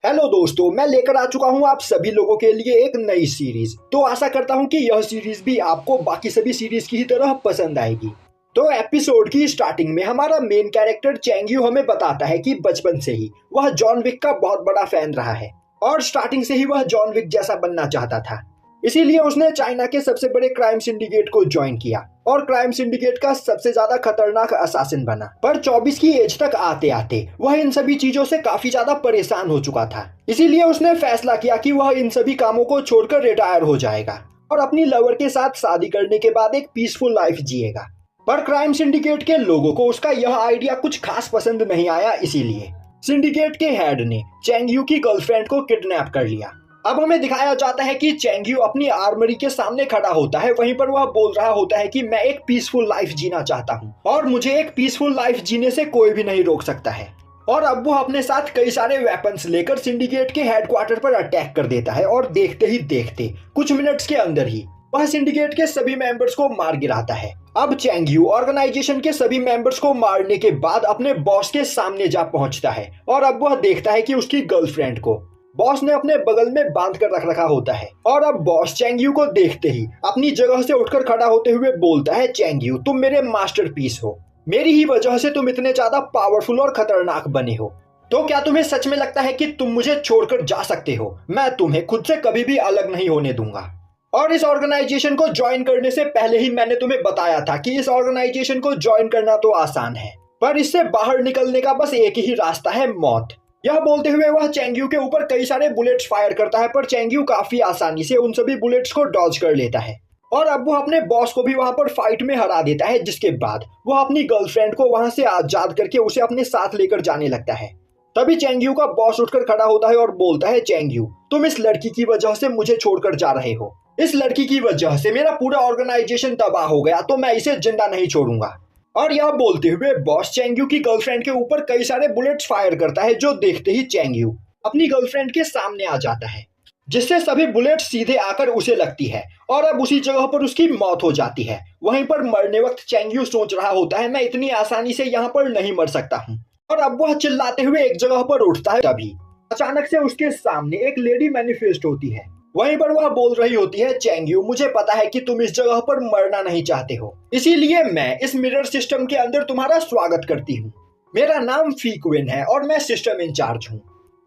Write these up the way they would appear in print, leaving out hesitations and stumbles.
Hello दोस्तों, मैं लेकर आ चुका हूं आप सभी लोगों के लिए एक नई सीरीज। तो आशा करता हूं कि यह सीरीज भी आपको बाकी सभी सीरीज की ही तरह पसंद आएगी। तो एपिसोड की स्टार्टिंग में हमारा मेन कैरेक्टर चैंग यू हमें बताता है कि बचपन से ही वह जॉन विक का बहुत बड़ा फैन रहा है और स्टार्टिंग से ही वह जॉन विक जैसा बनना चाहता था। इसीलिए उसने चाइना के सबसे बड़े क्राइम सिंडिकेट को ज्वाइन किया और क्राइम सिंडिकेट का सबसे ज्यादा खतरनाक असासिन बना। पर 24 की एज तक आते आते वह इन सभी चीजों से काफी ज्यादा परेशान हो चुका था। इसीलिए उसने फैसला किया कि वह इन सभी कामों को छोड़कर रिटायर हो जाएगा और अपनी लवर के साथ शादी करने के बाद एक पीसफुल लाइफ जिएगा। पर क्राइम सिंडिकेट के लोगों को उसका यह आइडिया कुछ खास पसंद नहीं आया। इसीलिए सिंडिकेट के हेड ने चैंग यू की गर्लफ्रेंड को किडनैप कर लिया। अब हमें दिखाया जाता है कि चैंग यू अपनी आर्मरी के सामने खड़ा होता है। वहीं पर वह बोल रहा होता है कि मैं एक पीसफुल लाइफ जीना चाहता हूँ और मुझे एक पीसफुल लाइफ जीने से कोई भी नहीं रोक सकता है। और अब वो अपने साथ कई सारे वेपन्स लेकर सिंडिकेट के हेडक्वार्टर पर अटैक कर देता है और देखते ही देखते कुछ मिनट्स के अंदर ही वह सिंडिकेट के सभी मेंबर्स को मार गिराता है। अब चैंग यू ऑर्गेनाइजेशन के सभी मेंबर्स को मारने के बाद अपने बॉस के सामने जा पहुंचता है और अब वह देखता है कि उसकी गर्लफ्रेंड को बॉस ने अपने बगल में बांध कर रख रखा होता है। और अब बॉस चैंग यू को देखते ही अपनी जगह से उठकर खड़ा होते हुए बोलता है, चैंग यू तुम मेरे मास्टरपीस हो, मेरी ही वजह से तुम इतने ज्यादा पावरफुल और खतरनाक बने हो। तो क्या तुम्हें सच में लगता है कि तुम मुझे छोड़कर जा सकते हो? मैं तुम्हें खुद से कभी भी अलग नहीं होने दूंगा। और इस ऑर्गेनाइजेशन को ज्वाइन करने से पहले ही मैंने तुम्हें बताया था कि इस ऑर्गेनाइजेशन को ज्वाइन करना तो आसान है, पर इससे बाहर निकलने का बस एक ही रास्ता है, मौत। यह बोलते हुए वह चैंग यू के ऊपर कई सारे बुलेट्स फायर करता है, पर चैंग यू काफी आसानी से उन सभी बुलेट्स को डॉज कर लेता है और अब वो अपने बॉस को भी वहां पर फाइट में हरा देता है। जिसके बाद वह अपनी गर्लफ्रेंड को वहां से आजाद करके उसे अपने साथ लेकर जाने लगता है। तभी चैंग यू का बॉस उठकर खड़ा होता है और बोलता है, चैंग यू तुम इस लड़की की वजह से मुझे छोड़कर जा रहे हो। इस लड़की की वजह से मेरा पूरा ऑर्गेनाइजेशन तबाह हो गया, तो मैं इसे जिंदा नहीं छोड़ूंगा। और यह बोलते हुए बॉस चैंग यू की गर्लफ्रेंड के ऊपर कई सारे बुलेट्स फायर करता है, जो देखते ही चैंग यू अपनी गर्लफ्रेंड के सामने आ जाता है, जिससे सभी बुलेट्स सीधे आकर उसे लगती है और अब उसी जगह पर उसकी मौत हो जाती है। वहीं पर मरने वक्त चैंग यू सोच रहा होता है, मैं इतनी आसानी से यहाँ पर नहीं मर सकता हूँ। और अब वह चिल्लाते हुए एक जगह पर उठता है। तभी अचानक से उसके सामने एक लेडी मैनिफेस्ट होती है। वहीं पर वह बोल रही होती है, चैंग यू मुझे पता है कि तुम इस जगह पर मरना नहीं चाहते हो, इसीलिए मैं इस मिरर सिस्टम के अंदर तुम्हारा स्वागत करती हूँ। मेरा नाम फी क्विन है और मैं सिस्टम इंचार्ज हूँ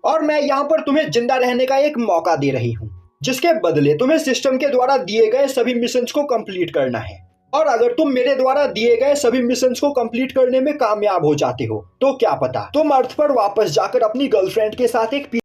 और मैं यहाँ पर तुम्हें जिंदा रहने का एक मौका दे रही हूँ, जिसके बदले तुम्हें सिस्टम के द्वारा दिए गए सभी मिशंस को कंप्लीट करना है। और अगर तुम मेरे द्वारा दिए गए सभी मिशंस को कंप्लीट करने में कामयाब हो जाते हो तो क्या पता तुम अर्थ पर वापस जाकर अपनी गर्लफ्रेंड के साथ एक